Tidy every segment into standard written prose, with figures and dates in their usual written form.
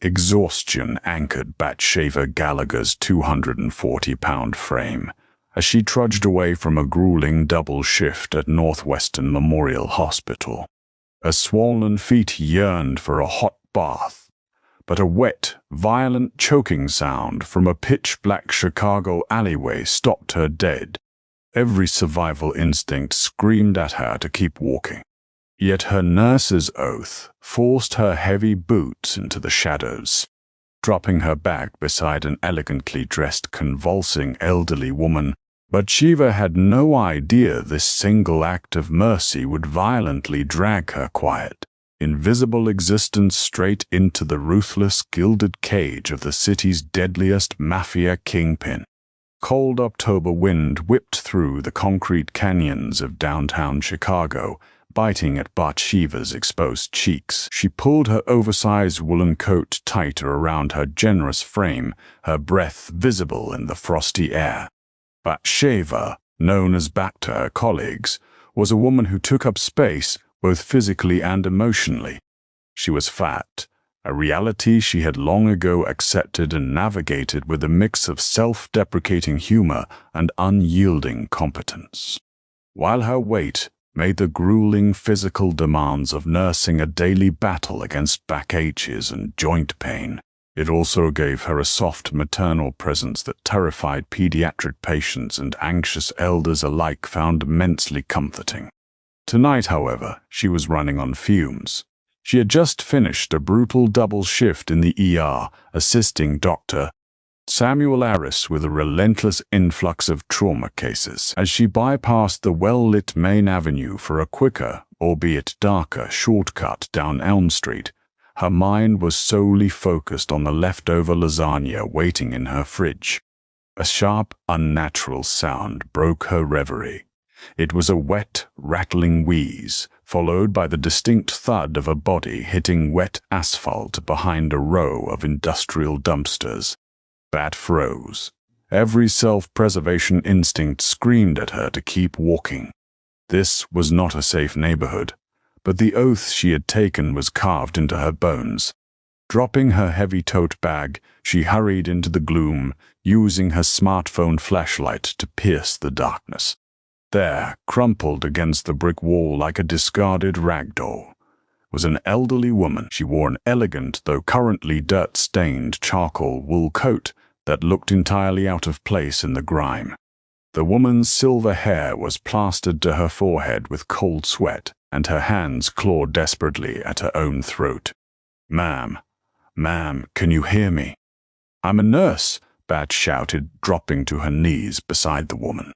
exhaustion anchored Bathsheba Gallagher's 240-pound frame as she trudged away from a grueling double shift at Northwestern Memorial Hospital. Her swollen feet yearned for a hot bath, but a wet, violent choking sound from a pitch-black Chicago alleyway stopped her dead. Every survival instinct screamed at her to keep walking. Yet her nurse's oath forced her heavy boots into the shadows. Dropping her bag beside an elegantly dressed, convulsing elderly woman, Bathsheba had no idea this single act of mercy would violently drag her quiet, invisible existence straight into the ruthless, gilded cage of the city's deadliest mafia kingpin. Cold October wind whipped through the concrete canyons of downtown Chicago, biting at Bathsheba's exposed cheeks. She pulled her oversized woolen coat tighter around her generous frame, her breath visible in the frosty air. Bathsheba, known as Bat to her colleagues, was a woman who took up space both physically and emotionally. She was fat, a reality she had long ago accepted and navigated with a mix of self-deprecating humor and unyielding competence. While her weight made the grueling physical demands of nursing a daily battle against backaches and joint pain, it also gave her a soft maternal presence that terrified pediatric patients and anxious elders alike found immensely comforting. Tonight, however, she was running on fumes. She had just finished a brutal double shift in the ER, assisting Dr. Samuel Harris with a relentless influx of trauma cases. As she bypassed the well-lit Main Avenue for a quicker, albeit darker, shortcut down Elm Street, her mind was solely focused on the leftover lasagna waiting in her fridge. A sharp, unnatural sound broke her reverie. It was a wet, rattling wheeze, followed by the distinct thud of a body hitting wet asphalt behind a row of industrial dumpsters. Bat froze. Every self-preservation instinct screamed at her to keep walking. This was not a safe neighborhood, but the oath she had taken was carved into her bones. Dropping her heavy tote bag, she hurried into the gloom, using her smartphone flashlight to pierce the darkness. There, crumpled against the brick wall like a discarded rag doll, was an elderly woman. She wore an elegant, though currently dirt-stained, charcoal wool coat that looked entirely out of place in the grime. The woman's silver hair was plastered to her forehead with cold sweat, and her hands clawed desperately at her own throat. Ma'am, can you hear me?" "I'm a nurse," Bat shouted, dropping to her knees beside the woman.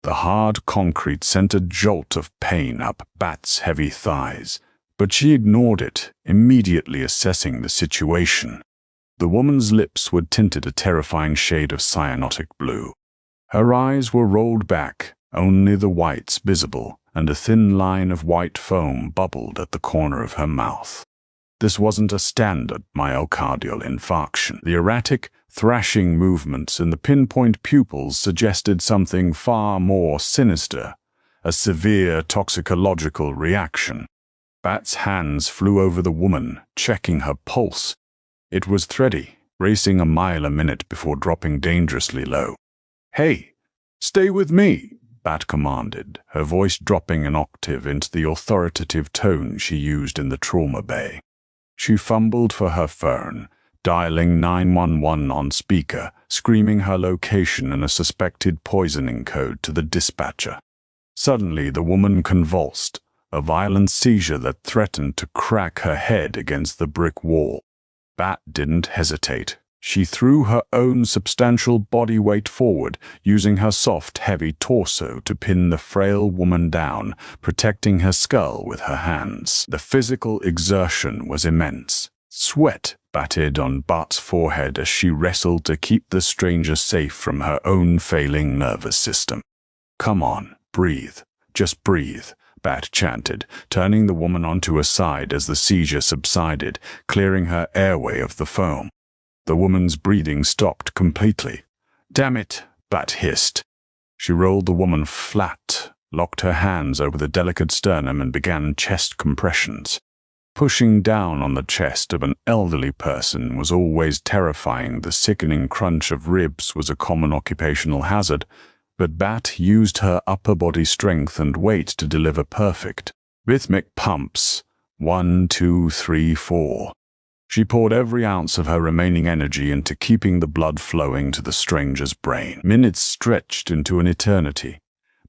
The hard concrete sent a jolt of pain up Bat's heavy thighs, but she ignored it, immediately assessing the situation. The woman's lips were tinted a terrifying shade of cyanotic blue. Her eyes were rolled back, only the whites visible, and a thin line of white foam bubbled at the corner of her mouth. This wasn't a standard myocardial infarction. The erratic, thrashing movements in the pinpoint pupils suggested something far more sinister, a severe toxicological reaction. Bat's hands flew over the woman, checking her pulse. It was thready, racing a mile a minute before dropping dangerously low. "Hey, stay with me," Bat commanded, her voice dropping an octave into the authoritative tone she used in the trauma bay. She fumbled for her phone, dialing 911 on speaker, screaming her location and a suspected poisoning code to the dispatcher. Suddenly, the woman convulsed, a violent seizure that threatened to crack her head against the brick wall. Bat didn't hesitate. She threw her own substantial body weight forward, using her soft, heavy torso to pin the frail woman down, protecting her skull with her hands. The physical exertion was immense. Sweat batted on Bat's forehead as she wrestled to keep the stranger safe from her own failing nervous system. "Come on, breathe. Just breathe," Bat chanted, turning the woman onto her side as the seizure subsided, clearing her airway of the foam. The woman's breathing stopped completely. "Damn it," Bat hissed. She rolled the woman flat, locked her hands over the delicate sternum and began chest compressions. Pushing down on the chest of an elderly person was always terrifying. The sickening crunch of ribs was a common occupational hazard, but Bat used her upper body strength and weight to deliver perfect, rhythmic pumps. 1, 2, 3, 4. She poured every ounce of her remaining energy into keeping the blood flowing to the stranger's brain. Minutes stretched into an eternity.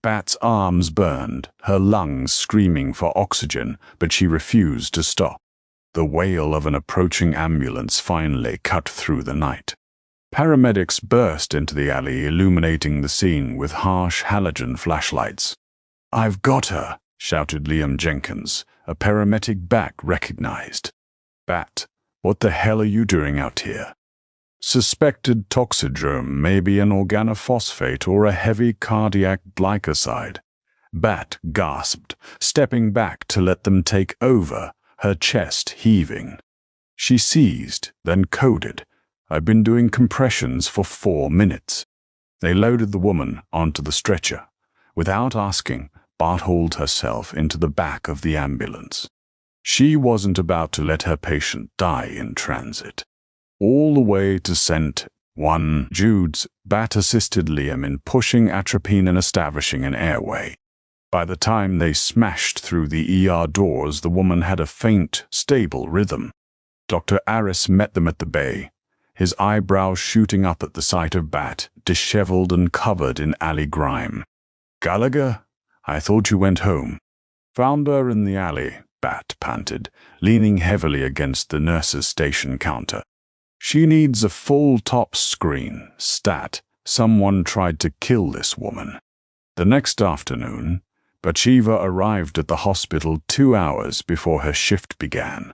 Bat's arms burned, her lungs screaming for oxygen, but she refused to stop. The wail of an approaching ambulance finally cut through the night. Paramedics burst into the alley, illuminating the scene with harsh halogen flashlights. "I've got her," shouted Liam Jenkins, a paramedic Bat recognized. "Bat, what the hell are you doing out here?" "Suspected toxidrome, maybe an organophosphate or a heavy cardiac glycoside," Bat gasped, stepping back to let them take over, her chest heaving. She seized, then coded. "I've been doing compressions for 4 minutes." They loaded the woman onto the stretcher. Without asking, Bat hauled herself into the back of the ambulance. She wasn't about to let her patient die in transit. All the way to St. Jude's, Bat assisted Liam in pushing atropine and establishing an airway. By the time they smashed through the ER doors, the woman had a faint, stable rhythm. Dr. Aris met them at the bay, his eyebrows shooting up at the sight of Bat, disheveled and covered in alley grime. "Gallagher, I thought you went home." "Found her in the alley," Bat panted, leaning heavily against the nurse's station counter. "She needs a full top screen. Stat, someone tried to kill this woman." The next afternoon, Bathsheba arrived at the hospital 2 hours before her shift began.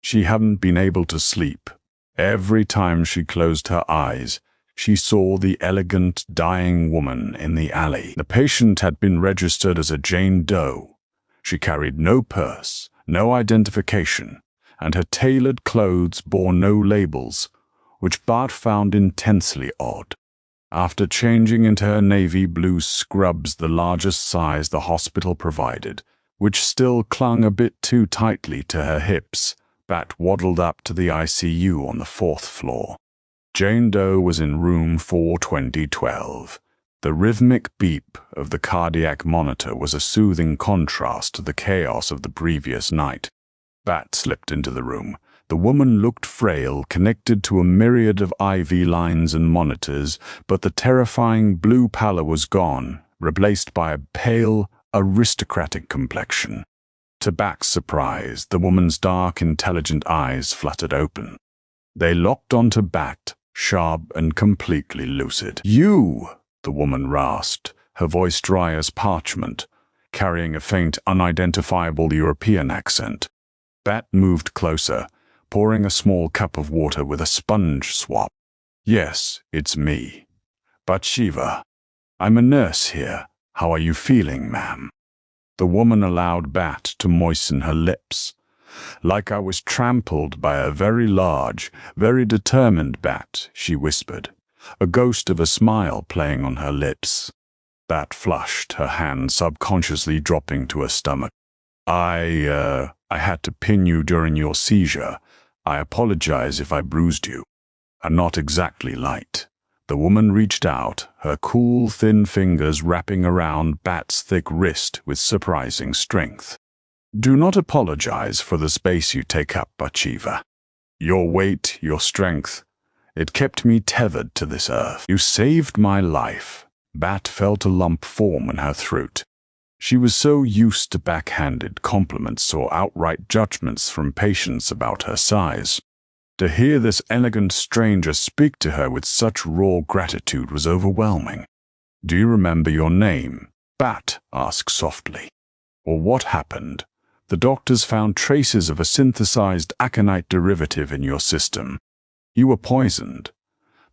She hadn't been able to sleep. Every time she closed her eyes, she saw the elegant, dying woman in the alley. The patient had been registered as a Jane Doe. She carried no purse, no identification, and her tailored clothes bore no labels, which Bart found intensely odd. After changing into her navy blue scrubs, the largest size the hospital provided, which still clung a bit too tightly to her hips, Bat waddled up to the ICU on the 4th floor. Jane Doe was in room 42012. The rhythmic beep of the cardiac monitor was a soothing contrast to the chaos of the previous night. Bat slipped into the room. The woman looked frail, connected to a myriad of IV lines and monitors, but the terrifying blue pallor was gone, replaced by a pale, aristocratic complexion. To Bat's surprise, the woman's dark, intelligent eyes fluttered open. They locked onto Bat, sharp and completely lucid. "You!" the woman rasped, her voice dry as parchment, carrying a faint, unidentifiable European accent. Bat moved closer, pouring a small cup of water with a sponge swab. "Yes, it's me. Bathsheba. I'm a nurse here. How are you feeling, ma'am?" The woman allowed Bat to moisten her lips. "Like I was trampled by a very large, very determined bat," she whispered, a ghost of a smile playing on her lips. Bat flushed, her hand subconsciously dropping to her stomach. I had to pin you during your seizure. I apologize if I bruised you." "Not exactly light." The woman reached out, her cool, thin fingers wrapping around Bat's thick wrist with surprising strength. "Do not apologize for the space you take up, Bathsheba. Your weight, your strength, it kept me tethered to this earth. You saved my life." Bat felt a lump form in her throat. She was so used to backhanded compliments or outright judgments from patients about her size. To hear this elegant stranger speak to her with such raw gratitude was overwhelming. "Do you remember your name?" Bat asked softly. "Or what happened?" "The doctors found traces of a synthesized aconite derivative in your system. You were poisoned."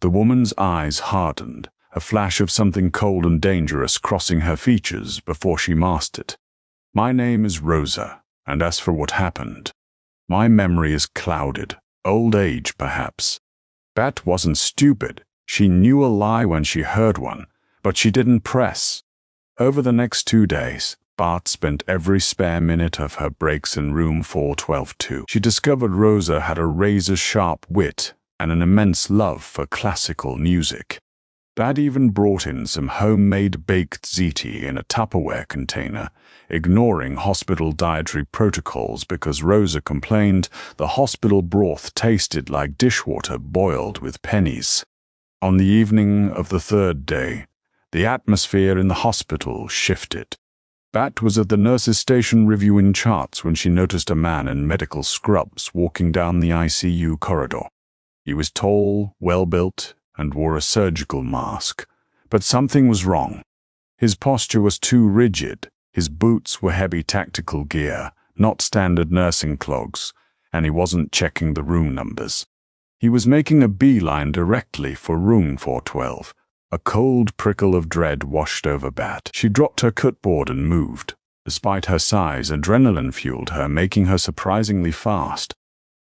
The woman's eyes hardened, a flash of something cold and dangerous crossing her features before she masked it. "My name is Rosa, and as for what happened, my memory is clouded. Old age, perhaps." Bat wasn't stupid. She knew a lie when she heard one, but she didn't press. Over the next 2 days, Bart spent every spare minute of her breaks in room 412 too. She discovered Rosa had a razor-sharp wit and an immense love for classical music. Bat even brought in some homemade baked ziti in a Tupperware container, ignoring hospital dietary protocols because Rosa complained the hospital broth tasted like dishwater boiled with pennies. On the evening of the third day, the atmosphere in the hospital shifted. Bat was at the nurse's station reviewing charts when she noticed a man in medical scrubs walking down the ICU corridor. He was tall, well-built, and wore a surgical mask. But something was wrong. His posture was too rigid, his boots were heavy tactical gear, not standard nursing clogs, and he wasn't checking the room numbers. He was making a beeline directly for room 412. A cold prickle of dread washed over Bat. She dropped her cutboard and moved. Despite her size, adrenaline fueled her, making her surprisingly fast.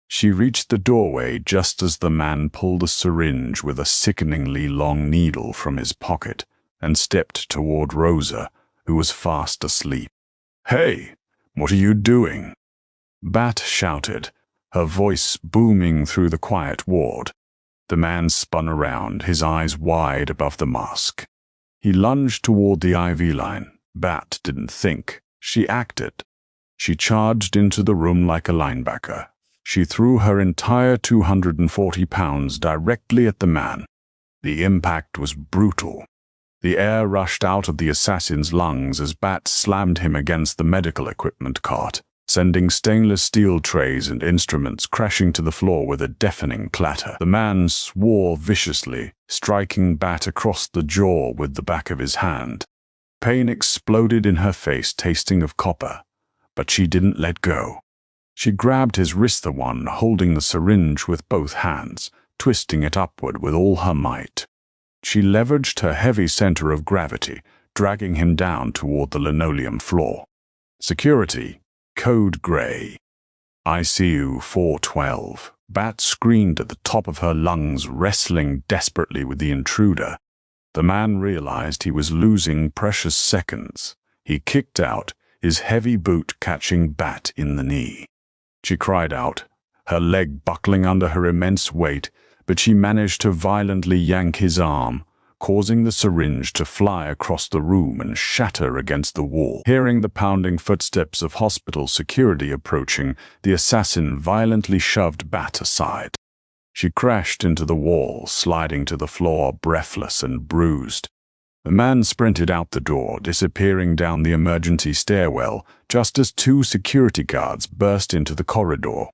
She reached the doorway just as the man pulled a syringe with a sickeningly long needle from his pocket and stepped toward Rosa, who was fast asleep. "Hey, what are you doing?" Bat shouted, her voice booming through the quiet ward. The man spun around, his eyes wide above the mask. He lunged toward the IV line. Bat didn't think. She acted. She charged into the room like a linebacker. She threw her entire 240 pounds directly at the man. The impact was brutal. The air rushed out of the assassin's lungs as Bat slammed him against the medical equipment cart, sending stainless steel trays and instruments crashing to the floor with a deafening clatter. The man swore viciously, striking Bat across the jaw with the back of his hand. Pain exploded in her face, tasting of copper, but she didn't let go. She grabbed his wrist, the one holding the syringe, with both hands, twisting it upward with all her might. She leveraged her heavy center of gravity, dragging him down toward the linoleum floor. Security. Code Gray. ICU 412. Bat screamed at the top of her lungs, wrestling desperately with the intruder. The man realized he was losing precious seconds. He kicked out, his heavy boot catching Bat in the knee. She cried out, her leg buckling under her immense weight, but she managed to violently yank his arm, causing the syringe to fly across the room and shatter against the wall. Hearing the pounding footsteps of hospital security approaching, the assassin violently shoved Bat aside. She crashed into the wall, sliding to the floor, breathless and bruised. The man sprinted out the door, disappearing down the emergency stairwell, just as two security guards burst into the corridor.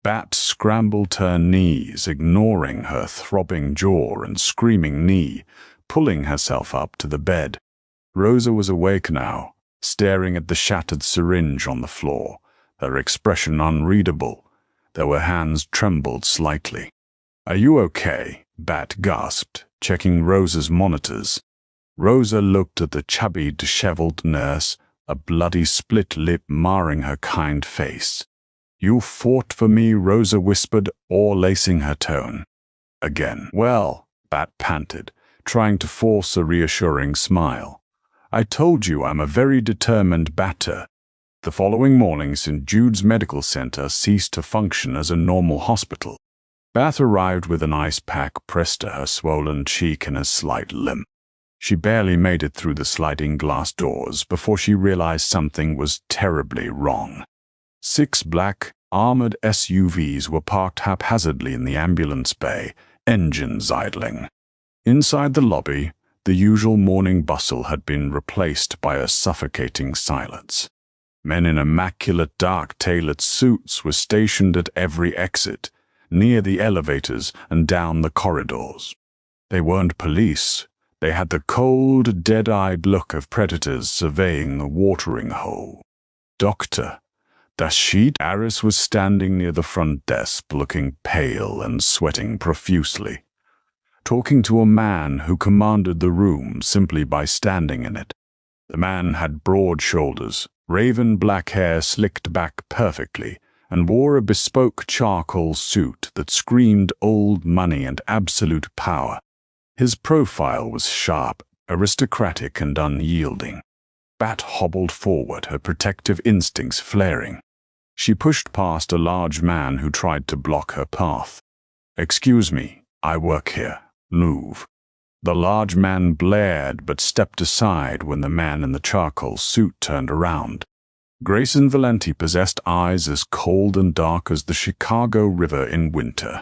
Bat scrambled to her knees, ignoring her throbbing jaw and screaming knee, pulling herself up to the bed. Rosa was awake now, staring at the shattered syringe on the floor, her expression unreadable, though her hands trembled slightly. "Are you okay?" Bat gasped, checking Rosa's monitors. Rosa looked at the chubby, disheveled nurse, a bloody split lip marring her kind face. "You fought for me," Rosa whispered, o'erlacing her tone. "Again." "Well," Bat panted, trying to force a reassuring smile. "I told you I'm a very determined batter." The following morning, St. Jude's Medical Center ceased to function as a normal hospital. Bat arrived with an ice pack pressed to her swollen cheek and a slight limp. She barely made it through the sliding glass doors before she realized something was terribly wrong. 6 black, armored SUVs were parked haphazardly in the ambulance bay, engines idling. Inside the lobby, the usual morning bustle had been replaced by a suffocating silence. Men in immaculate dark-tailored suits were stationed at every exit, near the elevators and down the corridors. They weren't police. They had the cold, dead-eyed look of predators surveying the watering hole. "Doctor, Dashit." Aris was standing near the front desk, looking pale and sweating profusely, talking to a man who commanded the room simply by standing in it. The man had broad shoulders, raven black hair slicked back perfectly, and wore a bespoke charcoal suit that screamed old money and absolute power. His profile was sharp, aristocratic, and unyielding. Bat hobbled forward, her protective instincts flaring. She pushed past a large man who tried to block her path. "Excuse me, I work here. Move." The large man blared but stepped aside when the man in the charcoal suit turned around. Grayson Valenti possessed eyes as cold and dark as the Chicago River in winter.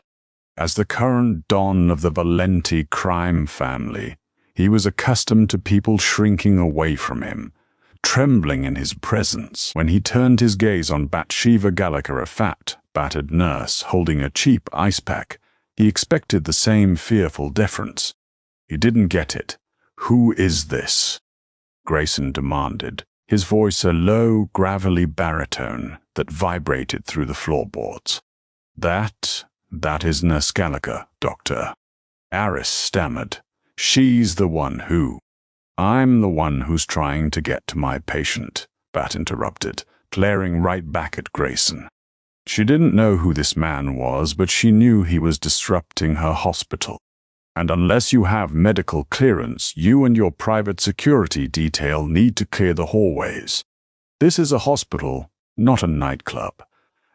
As the current don of the Valenti crime family, he was accustomed to people shrinking away from him, trembling in his presence. When he turned his gaze on Bathsheba Gallagher, a fat, battered nurse holding a cheap ice pack, he expected the same fearful deference. He didn't get it. "Who is this?" Grayson demanded, his voice a low, gravelly baritone that vibrated through the floorboards. That is Nurse Gallagher, Doctor." Aris stammered. "She's the one who—" "I'm the one who's trying to get to my patient," Bat interrupted, glaring right back at Grayson. She didn't know who this man was, but she knew he was disrupting her hospital. "And unless you have medical clearance, you and your private security detail need to clear the hallways. This is a hospital, not a nightclub."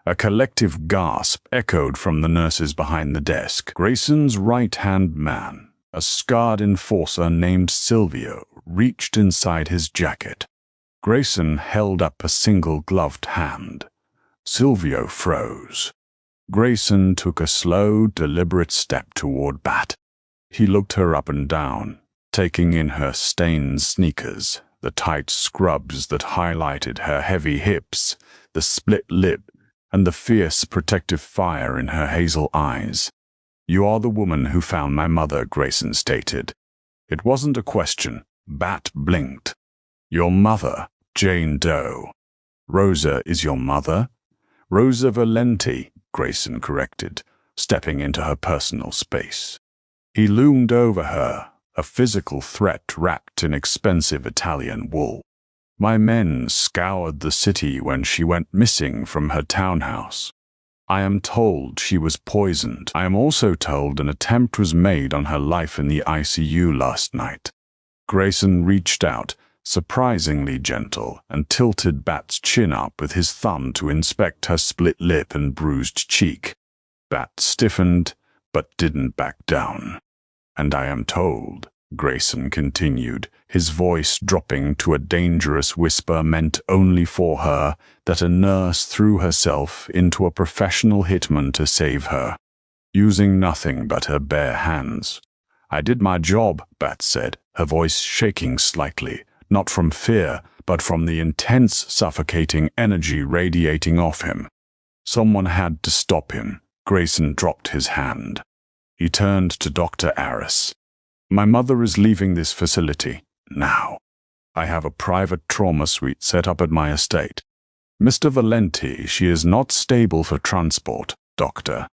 A collective gasp echoed from the nurses behind the desk. Grayson's right-hand man, a scarred enforcer named Silvio, reached inside his jacket. Grayson held up a single gloved hand. Silvio froze. Grayson took a slow, deliberate step toward Bat. He looked her up and down, taking in her stained sneakers, the tight scrubs that highlighted her heavy hips, the split lip, and the fierce protective fire in her hazel eyes. "You are the woman who found my mother," Grayson stated. It wasn't a question. Bat blinked. "Your mother, Jane Doe." "Rosa is your mother?" "Rosa Valenti," Grayson corrected, stepping into her personal space. He loomed over her, a physical threat wrapped in expensive Italian wool. "My men scoured the city when she went missing from her townhouse. I am told she was poisoned. I am also told an attempt was made on her life in the ICU last night." Grayson reached out, surprisingly gentle, and tilted Bat's chin up with his thumb to inspect her split lip and bruised cheek. Bat stiffened, but didn't back down. "And I am told," Grayson continued, his voice dropping to a dangerous whisper meant only for her, "that a nurse threw herself into a professional hitman to save her, using nothing but her bare hands." "I did my job," Bat said, her voice shaking slightly, not from fear, but from the intense, suffocating energy radiating off him. "Someone had to stop him." Grayson dropped his hand. He turned to Dr. Aris. "My mother is leaving this facility now. I have a private trauma suite set up at my estate. Mr. Valenti, she is not stable for transport, Doctor."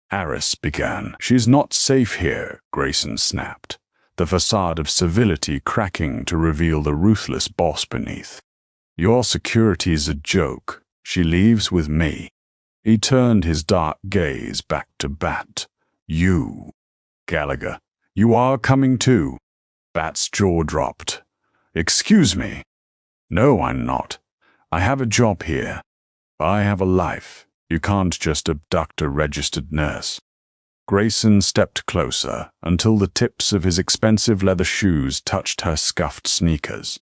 Aris began. "She's not safe here," Grayson snapped, the facade of civility cracking to reveal the ruthless boss beneath. "Your security's a joke. She leaves with me." He turned his dark gaze back to Bat. "You, Gallagher, you are coming too." Bat's jaw dropped. "Excuse me." "No, I'm not. I have a job here. I have a life. You can't just abduct a registered nurse." Grayson stepped closer until the tips of his expensive leather shoes touched her scuffed sneakers.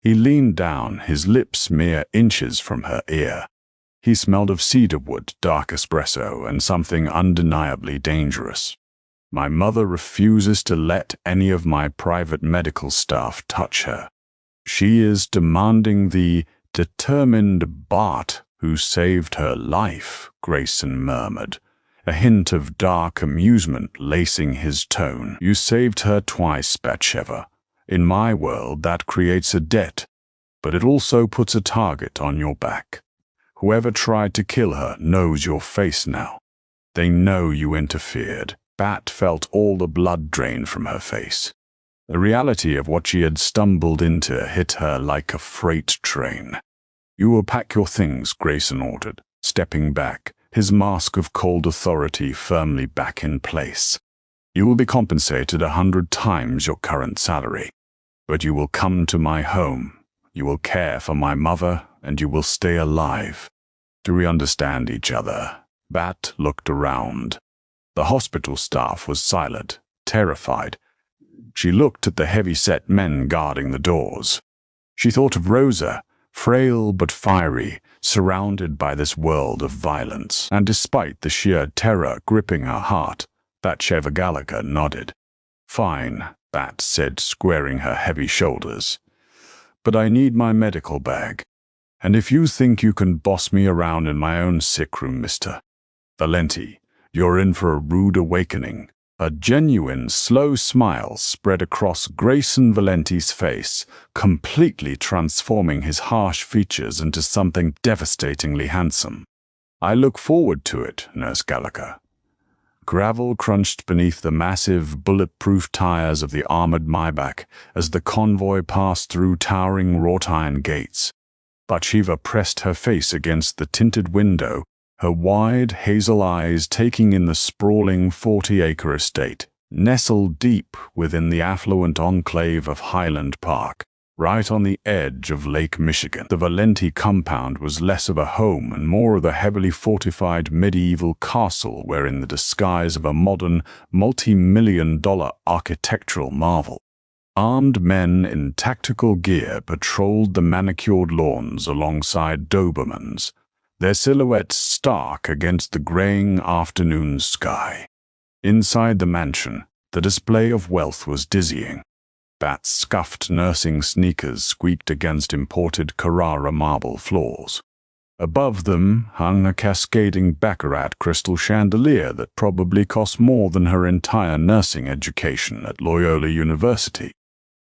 He leaned down, his lips mere inches from her ear. He smelled of cedarwood, dark espresso, and something undeniably dangerous. "My mother refuses to let any of my private medical staff touch her. She is demanding the determined Bart who saved her life," Grayson murmured, a hint of dark amusement lacing his tone. "You saved her twice, Bathsheba. In my world, that creates a debt, but it also puts a target on your back. Whoever tried to kill her knows your face now. They know you interfered." Bat felt all the blood drain from her face. The reality of what she had stumbled into hit her like a freight train. "You will pack your things," Grayson ordered, stepping back, his mask of cold authority firmly back in place. "You will be compensated 100 times your current salary, but you will come to my home You will care for my mother, and you will stay alive. Do we understand each other?" Bat looked around. The hospital staff was silent, terrified. She looked at the heavy-set men guarding the doors. She thought of Rosa, frail but fiery, surrounded by this world of violence. And despite the sheer terror gripping her heart, Bathsheba Gallagher nodded. "Fine," Bat said, squaring her heavy shoulders. "But I need my medical bag. And if you think you can boss me around in my own sick room, Mr. Valenti, you're in for a rude awakening." A genuine, slow smile spread across Grayson Valenti's face, completely transforming his harsh features into something devastatingly handsome. "I look forward to it, Nurse Gallagher." Gravel crunched beneath the massive, bulletproof tires of the armored Maybach as the convoy passed through towering wrought-iron gates. Bathsheba pressed her face against the tinted window, her wide hazel eyes taking in the sprawling 40-acre estate, nestled deep within the affluent enclave of Highland Park, right on the edge of Lake Michigan. The Valenti compound was less of a home and more of a heavily fortified medieval castle wearing the disguise of a modern, multi-million-dollar architectural marvel. Armed men in tactical gear patrolled the manicured lawns alongside Dobermans, their silhouettes stark against the graying afternoon sky. Inside the mansion, the display of wealth was dizzying. Bat's scuffed nursing sneakers squeaked against imported Carrara marble floors. Above them hung a cascading baccarat crystal chandelier that probably cost more than her entire nursing education at Loyola University.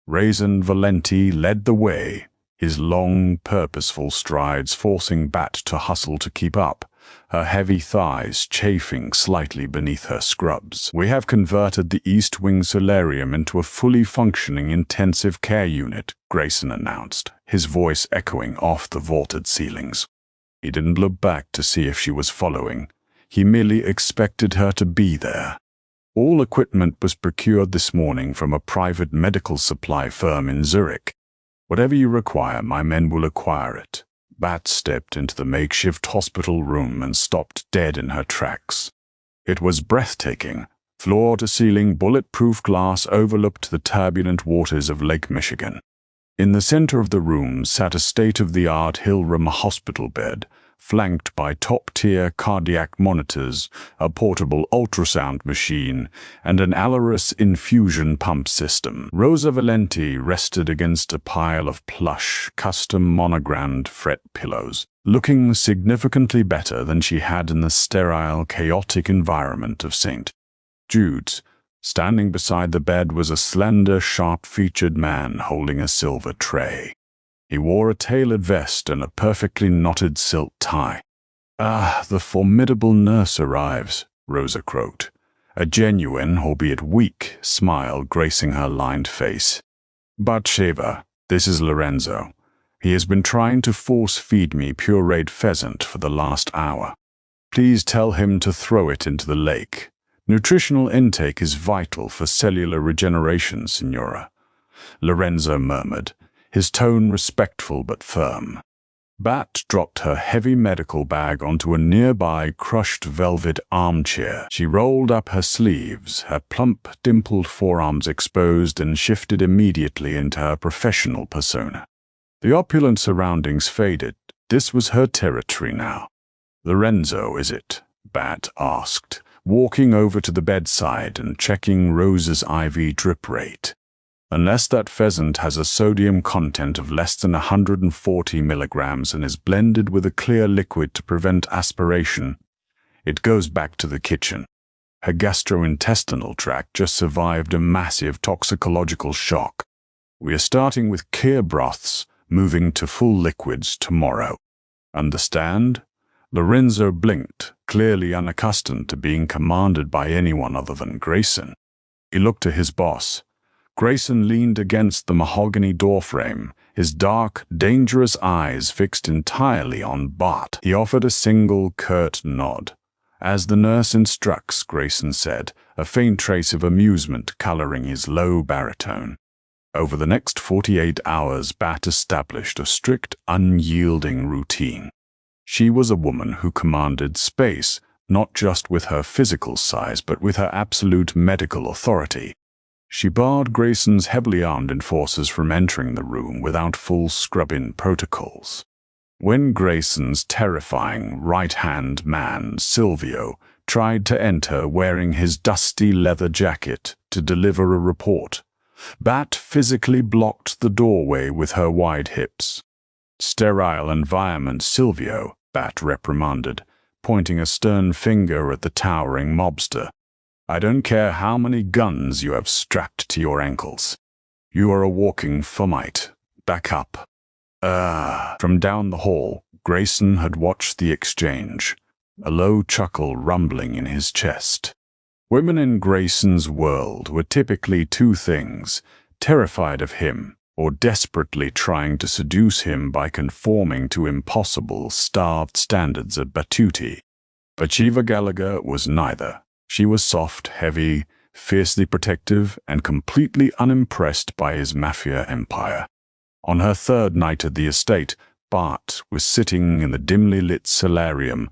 Raisin Valenti led the way, his long, purposeful strides forcing Bat to hustle to keep up, her heavy thighs chafing slightly beneath her scrubs. "We have converted the East Wing solarium into a fully functioning intensive care unit," Grayson announced, his voice echoing off the vaulted ceilings. He didn't look back to see if she was following. He merely expected her to be there. All equipment was procured this morning from a private medical supply firm in Zurich. "Whatever you require, my men will acquire it." Bat stepped into the makeshift hospital room and stopped dead in her tracks. It was breathtaking. Floor-to-ceiling bulletproof glass overlooked the turbulent waters of Lake Michigan. In the center of the room sat a state-of-the-art Hillrom hospital bed, flanked by top-tier cardiac monitors, a portable ultrasound machine, and an Alarus infusion pump system. Rosa Valenti rested against a pile of plush, custom monogrammed fret pillows, looking significantly better than she had in the sterile, chaotic environment of St. Jude's. Standing beside the bed was a slender, sharp-featured man holding a silver tray. He wore a tailored vest and a perfectly knotted silk tie. "Ah, the formidable nurse arrives," Rosa croaked, a genuine, albeit weak, smile gracing her lined face. "Bathsheba, this is Lorenzo. He has been trying to force-feed me pureed pheasant for the last hour. Please tell him to throw it into the lake. Nutritional intake is vital for cellular regeneration, Signora," Lorenzo murmured, his tone respectful but firm. Bat dropped her heavy medical bag onto a nearby crushed velvet armchair. She rolled up her sleeves, her plump, dimpled forearms exposed, and shifted immediately into her professional persona. The opulent surroundings faded. This was her territory now. "Lorenzo, is it?" Bat asked, walking over to the bedside and checking Rosa's IV drip rate. "Unless that pheasant has a sodium content of less than 140 milligrams and is blended with a clear liquid to prevent aspiration, it goes back to the kitchen. Her gastrointestinal tract just survived a massive toxicological shock. We are starting with clear broths, moving to full liquids tomorrow. Understand?" Lorenzo blinked, clearly unaccustomed to being commanded by anyone other than Grayson. He looked to his boss. Grayson leaned against the mahogany doorframe, his dark, dangerous eyes fixed entirely on Bart. He offered a single, curt nod. "As the nurse instructs," Grayson said, a faint trace of amusement coloring his low baritone. Over the next 48 hours, Bat established a strict, unyielding routine. She was a woman who commanded space, not just with her physical size, but with her absolute medical authority. She barred Grayson's heavily armed enforcers from entering the room without full scrub-in protocols. When Grayson's terrifying right-hand man, Silvio, tried to enter wearing his dusty leather jacket to deliver a report, Bat physically blocked the doorway with her wide hips. "Sterile environment, Silvio," Bat reprimanded, pointing a stern finger at the towering mobster. "I don't care how many guns you have strapped to your ankles. You are a walking Fomite. Back up." From down the hall, Grayson had watched the exchange, a low chuckle rumbling in his chest. Women in Grayson's world were typically two things: terrified of him, or desperately trying to seduce him by conforming to impossible, starved standards of Batuti. But Shiva Gallagher was neither. She was soft, heavy, fiercely protective, and completely unimpressed by his mafia empire. On her third night at the estate, Bart was sitting in the dimly lit solarium,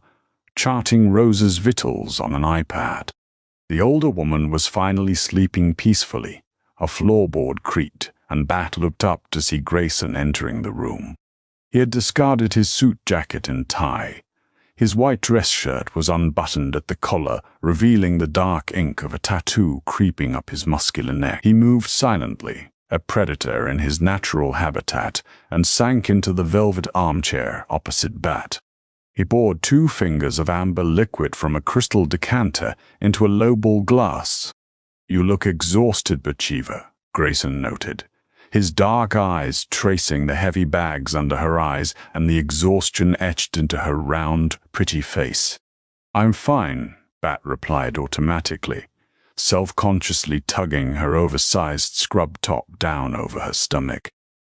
charting Rosa's vitals on an iPad. The older woman was finally sleeping peacefully. A floorboard creaked, and Bat looked up to see Grayson entering the room. He had discarded his suit jacket and tie. His white dress shirt was unbuttoned at the collar, revealing the dark ink of a tattoo creeping up his muscular neck. He moved silently, a predator in his natural habitat, and sank into the velvet armchair opposite Bat. He poured 2 fingers of amber liquid from a crystal decanter into a lowball glass. "You look exhausted, Bachiva," Grayson noted, his dark eyes tracing the heavy bags under her eyes and the exhaustion etched into her round, pretty face. "I'm fine," Bat replied automatically, self-consciously tugging her oversized scrub top down over her stomach.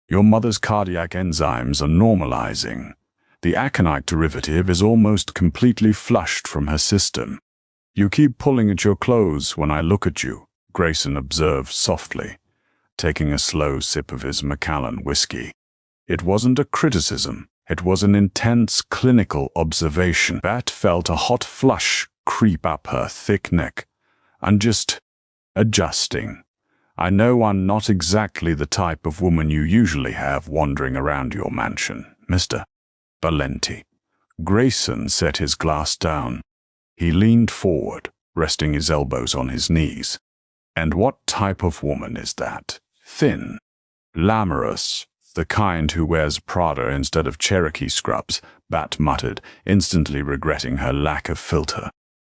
"Your mother's cardiac enzymes are normalizing. The aconite derivative is almost completely flushed from her system. You keep pulling at your clothes when I look at you," Grayson observed softly, taking a slow sip of his Macallan whiskey. It wasn't a criticism. It was an intense clinical observation. Bat felt a hot flush creep up her thick neck. "I'm just adjusting. I know I'm not exactly the type of woman you usually have wandering around your mansion, Mr. Valenti." Grayson set his glass down. He leaned forward, resting his elbows on his knees. "And what type of woman is that? Thin, glamorous, the kind who wears Prada instead of Cherokee scrubs," Bat muttered, instantly regretting her lack of filter.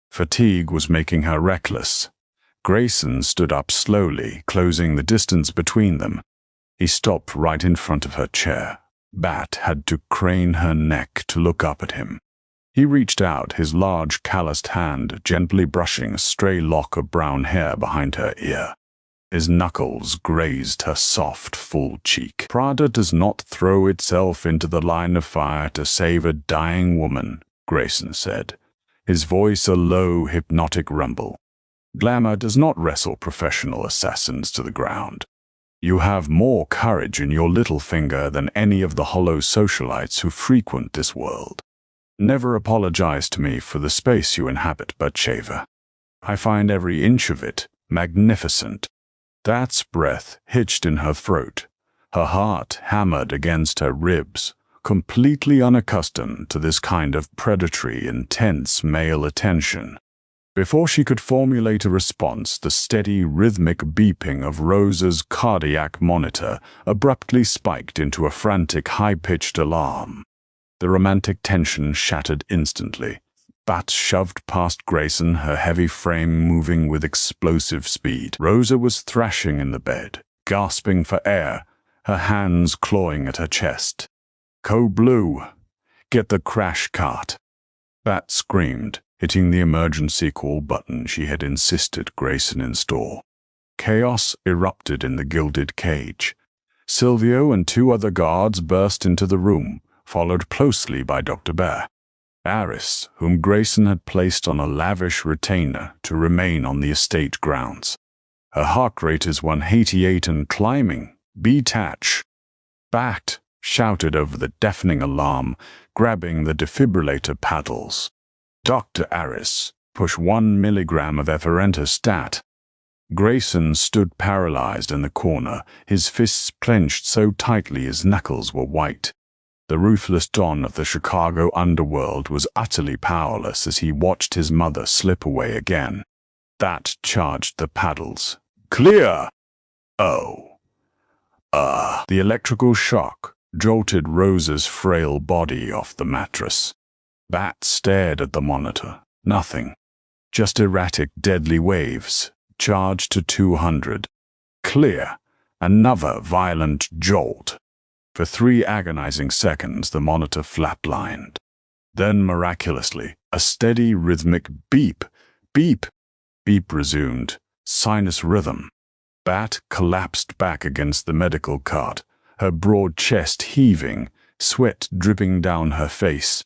Fatigue was making her reckless. Grayson stood up slowly, closing the distance between them. He stopped right in front of her chair. Bat had to crane her neck to look up at him. He reached out, his large calloused hand gently brushing a stray lock of brown hair behind her ear. His knuckles grazed her soft, full cheek. "Prada does not throw itself into the line of fire to save a dying woman," Grayson said, his voice a low, hypnotic rumble. "Glamour does not wrestle professional assassins to the ground. You have more courage in your little finger than any of the hollow socialites who frequent this world. Never apologize to me for the space you inhabit, Batsheva. I find every inch of it magnificent." That's breath hitched in her throat, her heart hammered against her ribs, completely unaccustomed to this kind of predatory, intense male attention. Before she could formulate a response, the steady, rhythmic beeping of Rosa's cardiac monitor abruptly spiked into a frantic, high-pitched alarm. The romantic tension shattered instantly. Bat shoved past Grayson, her heavy frame moving with explosive speed. Rosa was thrashing in the bed, gasping for air, her hands clawing at her chest. "Code Blue, get the crash cart!" Bat screamed, hitting the emergency call button she had insisted Grayson install. Chaos erupted in the gilded cage. Silvio and 2 other guards burst into the room, followed closely by Dr. Bear. Aris, whom Grayson had placed on a lavish retainer to remain on the estate grounds. "Her heart rate is 188 and climbing," Detach! Bat shouted over the deafening alarm, grabbing the defibrillator paddles. Dr. Aris, push 1 milligram of efferentastat. Grayson stood paralyzed in the corner, his fists clenched so tightly his knuckles were white. The ruthless don of the Chicago underworld was utterly powerless as he watched his mother slip away again. That charged the paddles. Clear! Oh. The electrical shock jolted Rosa's frail body off the mattress. Bat stared at the monitor. Nothing. Just erratic, deadly waves. Charged to 200. Clear. Another violent jolt. For 3 agonizing seconds, the monitor flatlined. Then, miraculously, a steady, rhythmic beep, beep, beep resumed. Sinus rhythm. Bat collapsed back against the medical cart, her broad chest heaving, sweat dripping down her face.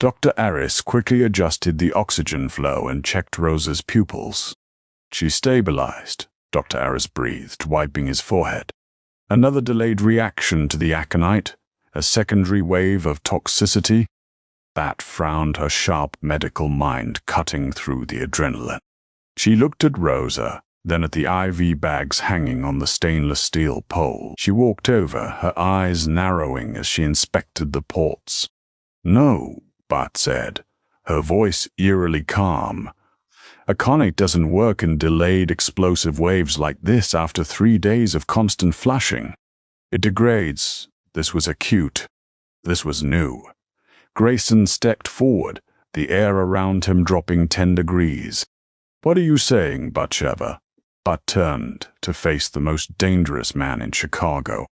Dr. Aris quickly adjusted the oxygen flow and checked Rosa's pupils. She stabilized, Dr. Aris breathed, wiping his forehead. Another delayed reaction to the aconite, a secondary wave of toxicity. Bat frowned, her sharp medical mind cutting through the adrenaline. She looked at Rosa, then at the IV bags hanging on the stainless steel pole. She walked over, her eyes narrowing as she inspected the ports. No, Bat said, her voice eerily calm. Aconite doesn't work in delayed explosive waves like this after 3 days of constant flushing. It degrades. This was acute. This was new. Grayson stepped forward, the air around him dropping 10 degrees. What are you saying, Batsheva? Bat turned to face the most dangerous man in Chicago.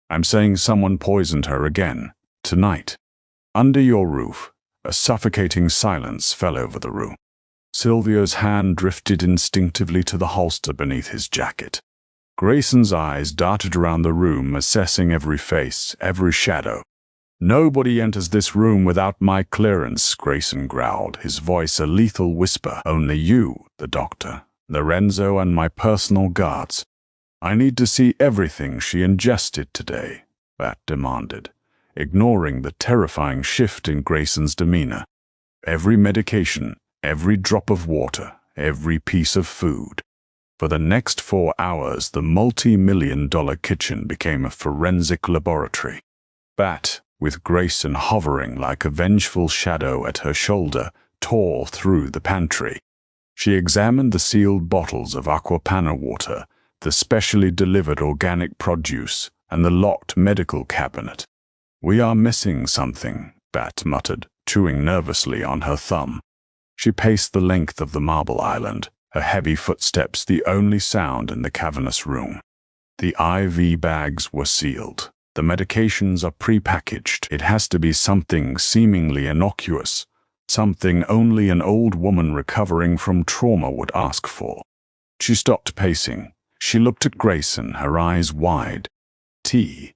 I'm saying someone poisoned her again, tonight. Under your roof, a suffocating silence fell over the room. Silvio's hand drifted instinctively to the holster beneath his jacket. Grayson's eyes darted around the room, assessing every face, every shadow. Nobody enters this room without my clearance, Grayson growled, his voice a lethal whisper. Only you, the doctor, Lorenzo, and my personal guards. I need to see everything she ingested today, Bat demanded, ignoring the terrifying shift in Grayson's demeanor. Every medication, every drop of water, every piece of food. For the next 4 hours, the multi-million-dollar kitchen became a forensic laboratory. Bat, with Grayson hovering like a vengeful shadow at her shoulder, tore through the pantry. She examined the sealed bottles of Aquapana water, the specially delivered organic produce, and the locked medical cabinet. We are missing something, Bat muttered, chewing nervously on her thumb. She paced the length of the marble island, her heavy footsteps the only sound in the cavernous room. The IV bags were sealed. The medications are pre-packaged. It has to be something seemingly innocuous, something only an old woman recovering from trauma would ask for. She stopped pacing. She looked at Grayson, her eyes wide. Tea.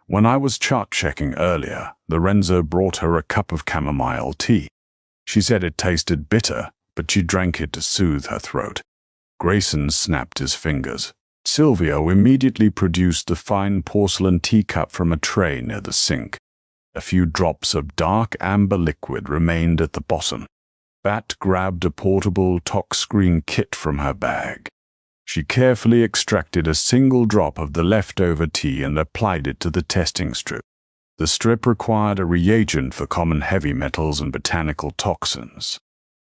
When I was chart-checking earlier, Lorenzo brought her a cup of chamomile tea. She said it tasted bitter, but she drank it to soothe her throat. Grayson snapped his fingers. Silvio immediately produced the fine porcelain teacup from a tray near the sink. A few drops of dark amber liquid remained at the bottom. Bat grabbed a portable tox-screen kit from her bag. She carefully extracted a single drop of the leftover tea and applied it to the testing strip. The strip required a reagent for common heavy metals and botanical toxins.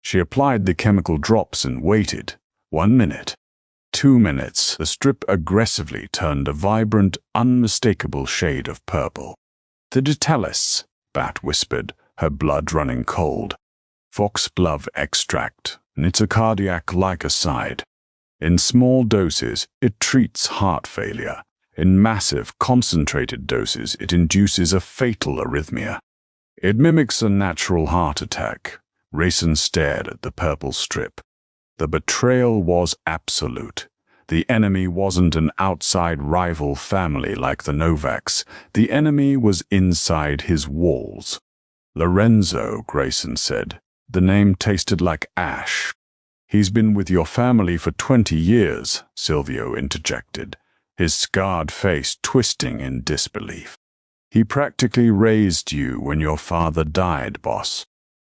She applied the chemical drops and waited. 1 minute. 2 minutes. The strip aggressively turned a vibrant, unmistakable shade of purple. The Digitalis, Bat whispered, her blood running cold. Foxglove extract, and it's a cardiac glycoside. In small doses, it treats heart failure. In massive, concentrated doses, it induces a fatal arrhythmia. It mimics a natural heart attack. Grayson stared at the purple strip. The betrayal was absolute. The enemy wasn't an outside rival family like the Novaks. The enemy was inside his walls. Lorenzo, Grayson said. The name tasted like ash. He's been with your family for 20 years, Silvio interjected. his scarred face twisting in disbelief. "He practically raised you when your father died, boss.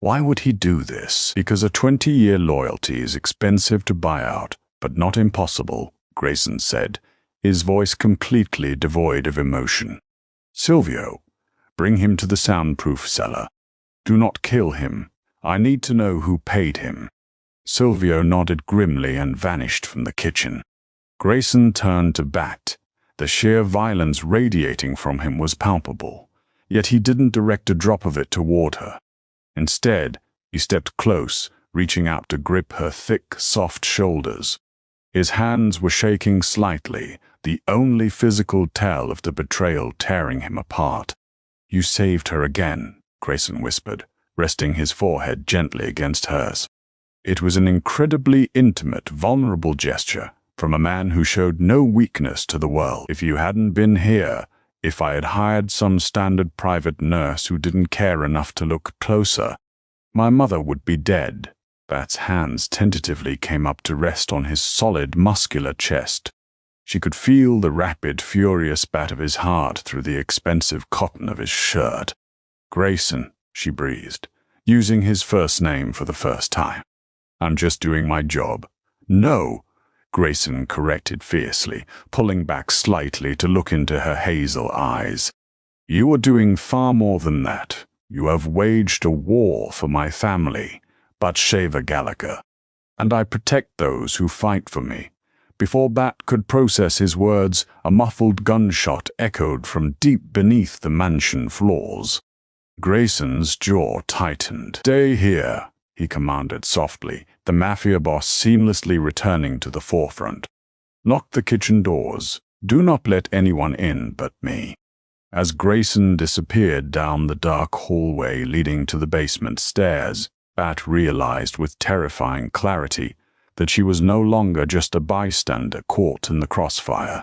Why would he do this?" "Because a 20-year loyalty is expensive to buy out, but not impossible," Grayson said, his voice completely devoid of emotion. "Silvio, bring him to the soundproof cellar. Do not kill him. I need to know who paid him." Silvio nodded grimly and vanished from the kitchen. Grayson turned to Bat. The sheer violence radiating from him was palpable, yet he didn't direct a drop of it toward her. Instead, he stepped close, reaching out to grip her thick, soft shoulders. His hands were shaking slightly, the only physical tell of the betrayal tearing him apart. "You saved her again," Grayson whispered, resting his forehead gently against hers. It was an incredibly intimate, vulnerable gesture from a man who showed no weakness to the world. "If you hadn't been here, if I had hired some standard private nurse who didn't care enough to look closer, my mother would be dead." Bat's hands tentatively came up to rest on his solid, muscular chest. She could feel the rapid, furious bat of his heart through the expensive cotton of his shirt. "Grayson," she breathed, using his first name for the first time. "I'm just doing my job." "No," Grayson corrected fiercely, pulling back slightly to look into her hazel eyes. "You are doing far more than that. You have waged a war for my family, Bathsheba Gallagher, and I protect those who fight for me." Before Bat could process his words, a muffled gunshot echoed from deep beneath the mansion floors. Grayson's jaw tightened. "Stay here," he commanded softly, the Mafia Boss seamlessly returning to the forefront. "Lock the kitchen doors. Do not let anyone in but me." As Grayson disappeared down the dark hallway leading to the basement stairs, Bat realized with terrifying clarity that she was no longer just a bystander caught in the crossfire.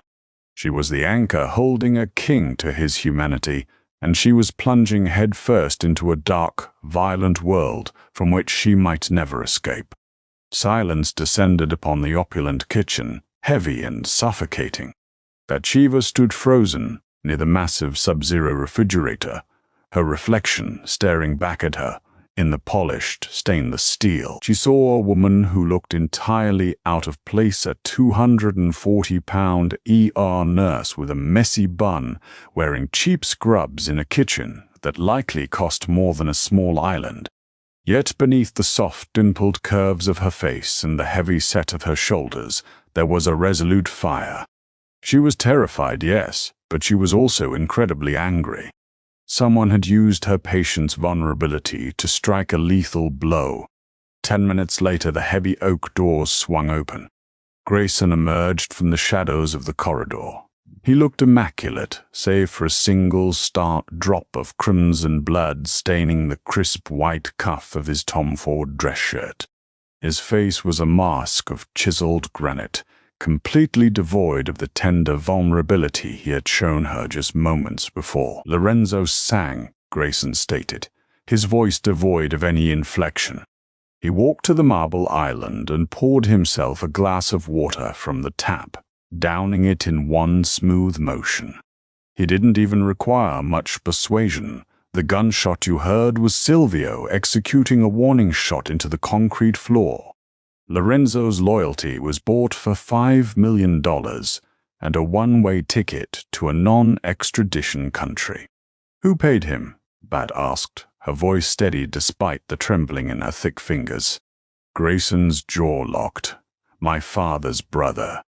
She was the anchor holding a king to his humanity, and she was plunging headfirst into a dark, violent world from which she might never escape. Silence descended upon the opulent kitchen, heavy and suffocating. Bathsheba stood frozen near the massive sub-zero refrigerator, her reflection staring back at her in the polished stainless steel. She saw a woman who looked entirely out of place, a 240-pound ER nurse with a messy bun, wearing cheap scrubs in a kitchen that likely cost more than a small island. Yet beneath the soft, dimpled curves of her face and the heavy set of her shoulders, there was a resolute fire. She was terrified, yes, but she was also incredibly angry. Someone had used her patient's vulnerability to strike a lethal blow. 10 minutes later, the heavy oak doors swung open. Grayson emerged from the shadows of the corridor. He looked immaculate, save for a single stark drop of crimson blood staining the crisp white cuff of his Tom Ford dress shirt. His face was a mask of chiseled granite, completely devoid of the tender vulnerability he had shown her just moments before. "Lorenzo sang," Grayson stated, his voice devoid of any inflection. He walked to the marble island and poured himself a glass of water from the tap, downing it in one smooth motion. He didn't even require much persuasion. The gunshot you heard was Silvio executing a warning shot into the concrete floor. Lorenzo's loyalty was bought for $5 million and a one-way ticket to a non-extradition country. "Who paid him?" Bat asked, her voice steady despite the trembling in her thick fingers. Grayson's jaw locked. "My father's brother,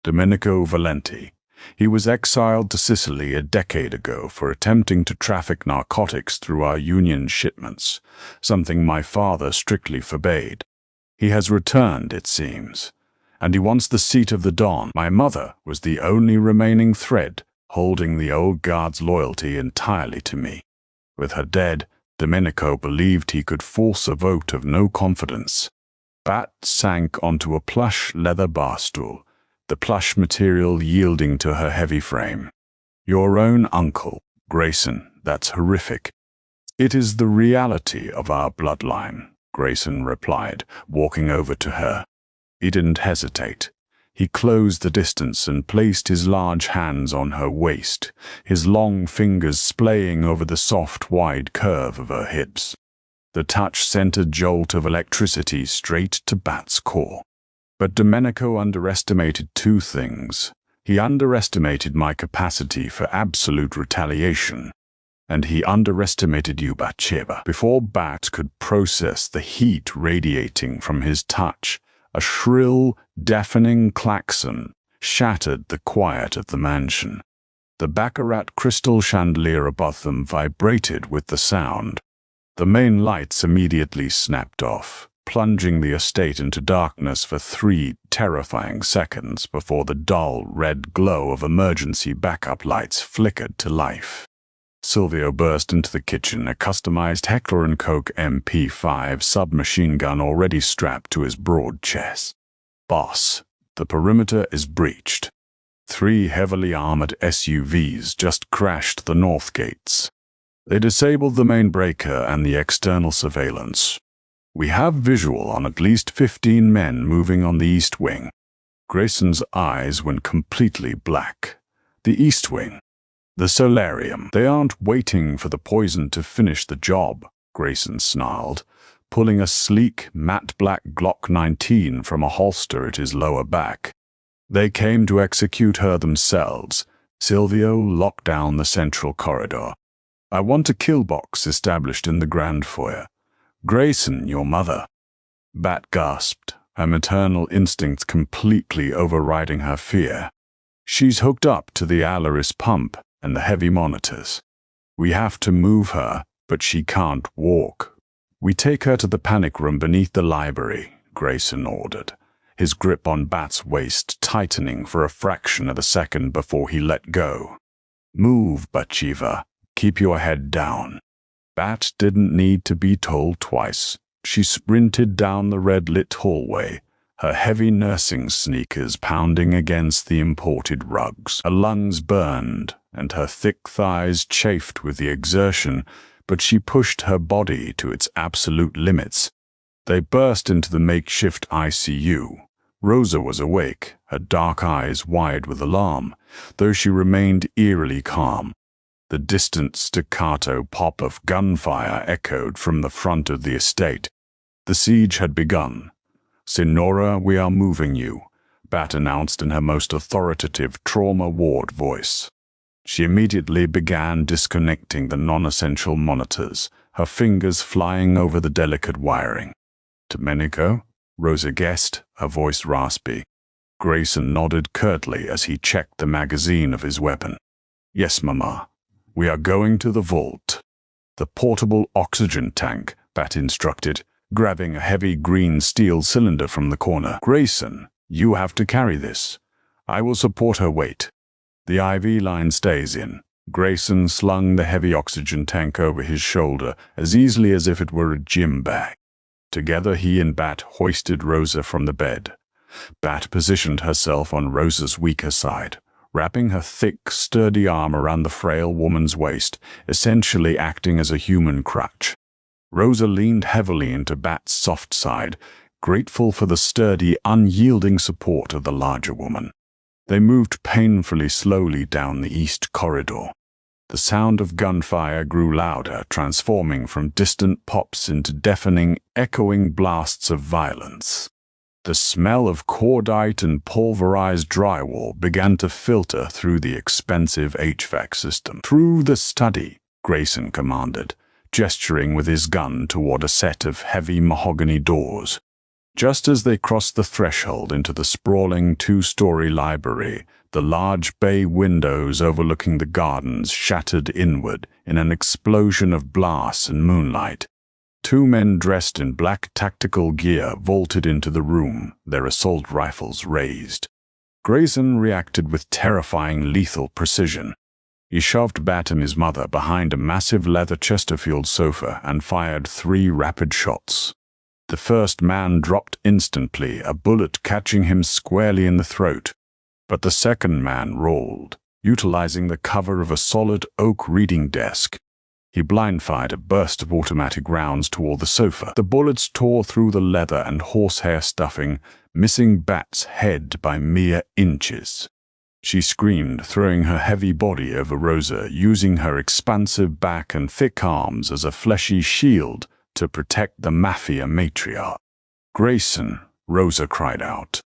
Domenico Valenti. He was exiled to Sicily a decade ago for attempting to traffic narcotics through our Union shipments, something my father strictly forbade. He has returned, it seems, and he wants the seat of the Don. My mother was the only remaining thread holding the old guard's loyalty entirely to me. With her dead, Domenico believed he could force a vote of no confidence." Bat sank onto a plush leather bar stool, the plush material yielding to her heavy frame. "Your own uncle, Grayson, that's horrific." "It is the reality of our bloodline," Grayson replied, walking over to her. He didn't hesitate. He closed the distance and placed his large hands on her waist, his long fingers splaying over the soft, wide curve of her hips. The touch sent a jolt of electricity straight to Bat's core. But Domenico underestimated two things. He underestimated my capacity for absolute retaliation, and he underestimated you, Bathsheba. Before Bat could process the heat radiating from his touch, a shrill, deafening klaxon shattered the quiet of the mansion. The baccarat crystal chandelier above them vibrated with the sound. The main lights immediately snapped off, plunging the estate into darkness for 3 terrifying seconds before the dull red glow of emergency backup lights flickered to life. Silvio burst into the kitchen, a customized Heckler & Koch MP5 submachine gun already strapped to his broad chest. "Boss, the perimeter is breached. 3 heavily armored SUVs just crashed the north gates. They disabled the main breaker and the external surveillance. We have visual on at least 15 men moving on the east wing." Grayson's eyes went completely black. The east wing? The solarium. "They aren't waiting for the poison to finish the job," Grayson snarled, pulling a sleek, matte black Glock 19 from a holster at his lower back. "They came to execute her themselves." Silvio locked down the central corridor. "I want a kill box established in the grand foyer. Grayson, your mother." Bat gasped, her maternal instincts completely overriding her fear. "She's hooked up to the Alaris pump and the heavy monitors. We have to move her, but she can't walk." "We take her to the panic room beneath the library," Grayson ordered, his grip on Bat's waist tightening for a fraction of a second before he let go. "Move, Bathsheba. Keep your head down." Bat didn't need to be told twice. She sprinted down the red-lit hallway, her heavy nursing sneakers pounding against the imported rugs. Her lungs burned, and her thick thighs chafed with the exertion, but she pushed her body to its absolute limits. They burst into the makeshift ICU. Rosa was awake, her dark eyes wide with alarm, though she remained eerily calm. The distant staccato pop of gunfire echoed from the front of the estate. The siege had begun. "Signora, we are moving you," Bat announced in her most authoritative trauma ward voice. She immediately began disconnecting the non-essential monitors, her fingers flying over the delicate wiring. "Domenico?" Rosa guessed, her voice raspy. Grayson nodded curtly as he checked the magazine of his weapon. "Yes, Mama. We are going to the vault." "The portable oxygen tank," Bat instructed, grabbing a heavy green steel cylinder from the corner. "Grayson, you have to carry this. I will support her weight. The IV line stays in." Grayson slung the heavy oxygen tank over his shoulder as easily as if it were a gym bag. Together he and Bat hoisted Rosa from the bed. Bat positioned herself on Rosa's weaker side, wrapping her thick, sturdy arm around the frail woman's waist, essentially acting as a human crutch. Rosa leaned heavily into Bat's soft side, grateful for the sturdy, unyielding support of the larger woman. They moved painfully slowly down the east corridor. The sound of gunfire grew louder, transforming from distant pops into deafening, echoing blasts of violence. The smell of cordite and pulverized drywall began to filter through the expensive HVAC system. "Through the study," Grayson commanded, gesturing with his gun toward a set of heavy mahogany doors. Just as they crossed the threshold into the sprawling 2-story library, the large bay windows overlooking the gardens shattered inward in an explosion of glass and moonlight. 2 men dressed in black tactical gear vaulted into the room, their assault rifles raised. Grayson reacted with terrifying lethal precision. He shoved Bat and his mother behind a massive leather Chesterfield sofa and fired 3 rapid shots. The first man dropped instantly, a bullet catching him squarely in the throat. But the second man rolled, utilizing the cover of a solid oak reading desk. He blind-fired a burst of automatic rounds toward the sofa. The bullets tore through the leather and horsehair stuffing, missing Bat's head by mere inches. She screamed, throwing her heavy body over Rosa, using her expansive back and thick arms as a fleshy shield to protect the Mafia matriarch. "Grayson!" Rosa cried out.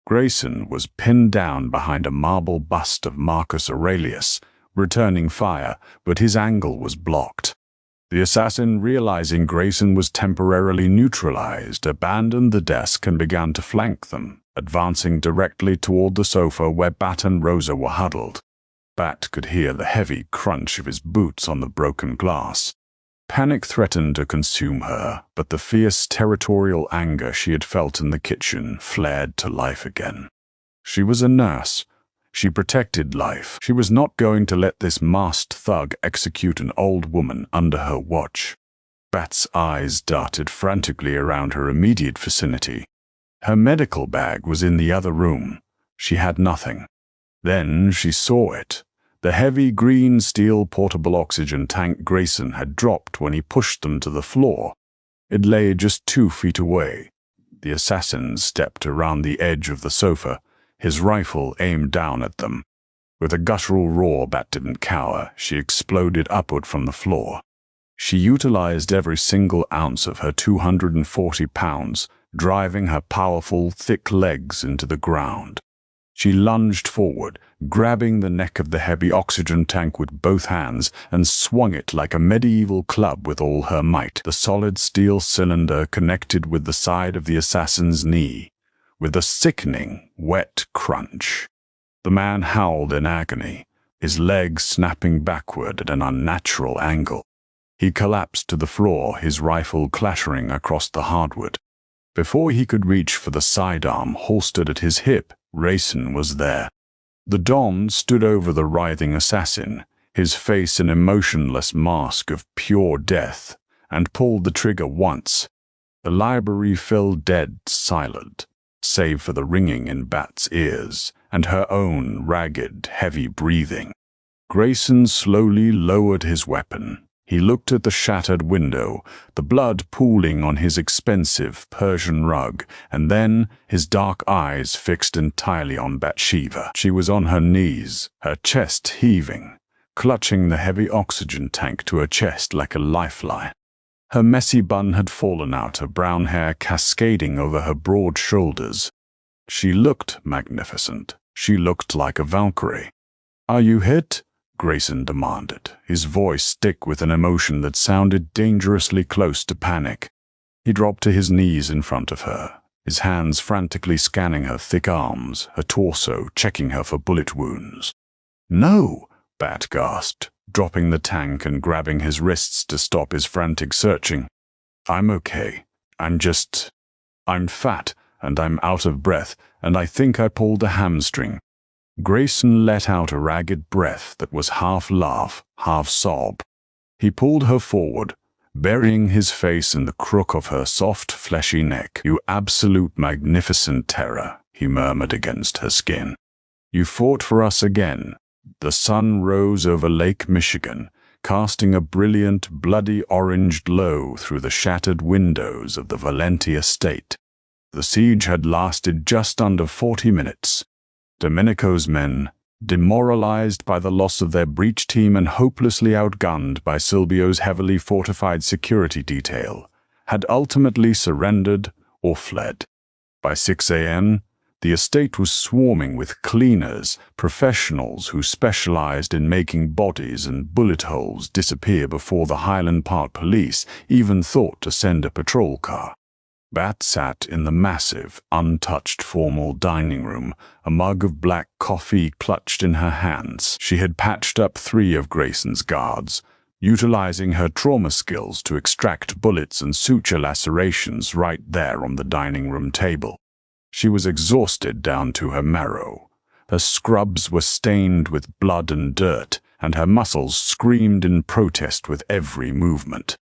Grayson was pinned down behind a marble bust of Marcus Aurelius, returning fire, but his angle was blocked. The assassin, realizing Grayson was temporarily neutralized, abandoned the desk and began to flank them, advancing directly toward the sofa where Bat and Rosa were huddled. Bat could hear the heavy crunch of his boots on the broken glass. Panic threatened to consume her, but the fierce territorial anger she had felt in the kitchen flared to life again. She was a nurse. She protected life. She was not going to let this masked thug execute an old woman under her watch. Bat's eyes darted frantically around her immediate vicinity. Her medical bag was in the other room. She had nothing. Then she saw it. The heavy green steel portable oxygen tank Grayson had dropped when he pushed them to the floor. It lay just 2 feet away. The assassin stepped around the edge of the sofa, his rifle aimed down at them. With a guttural roar, Bat didn't cower. She exploded upward from the floor. She utilized every single ounce of her 240 pounds, driving her powerful, thick legs into the ground. She lunged forward, grabbing the neck of the heavy oxygen tank with both hands, and swung it like a medieval club with all her might. The solid steel cylinder connected with the side of the assassin's knee, with a sickening, wet crunch. The man howled in agony, his legs snapping backward at an unnatural angle. He collapsed to the floor, his rifle clattering across the hardwood. Before he could reach for the sidearm holstered at his hip, Grayson was there. The Don stood over the writhing assassin, his face an emotionless mask of pure death, and pulled the trigger once. The library fell dead silent, save for the ringing in Bat's ears and her own ragged, heavy breathing. Grayson slowly lowered his weapon. He looked at the shattered window, the blood pooling on his expensive Persian rug, and then his dark eyes fixed entirely on Bathsheba. She was on her knees, her chest heaving, clutching the heavy oxygen tank to her chest like a lifeline. Her messy bun had fallen out, her brown hair cascading over her broad shoulders. She looked magnificent. She looked like a Valkyrie. "Are you hit?" Grayson demanded, his voice thick with an emotion that sounded dangerously close to panic. He dropped to his knees in front of her, his hands frantically scanning her thick arms, her torso, checking her for bullet wounds. "No," Bat gasped, dropping the tank and grabbing his wrists to stop his frantic searching. "I'm okay. I'm fat, and I'm out of breath, and I think I pulled a hamstring." Grayson let out a ragged breath that was half laugh, half sob. He pulled her forward, burying his face in the crook of her soft, fleshy neck. "You absolute magnificent terror," he murmured against her skin. "You fought for us again." The sun rose over Lake Michigan, casting a brilliant, bloody orange glow through the shattered windows of the Valenti estate. The siege had lasted just under 40 minutes. Domenico's men, demoralized by the loss of their breach team and hopelessly outgunned by Silvio's heavily fortified security detail, had ultimately surrendered or fled. By 6 a.m., the estate was swarming with cleaners, professionals who specialized in making bodies and bullet holes disappear before the Highland Park police even thought to send a patrol car. Bat sat in the massive, untouched formal dining room, a mug of black coffee clutched in her hands. She had patched up 3 of Grayson's guards, utilizing her trauma skills to extract bullets and suture lacerations right there on the dining room table. She was exhausted down to her marrow. Her scrubs were stained with blood and dirt, and her muscles screamed in protest with every movement.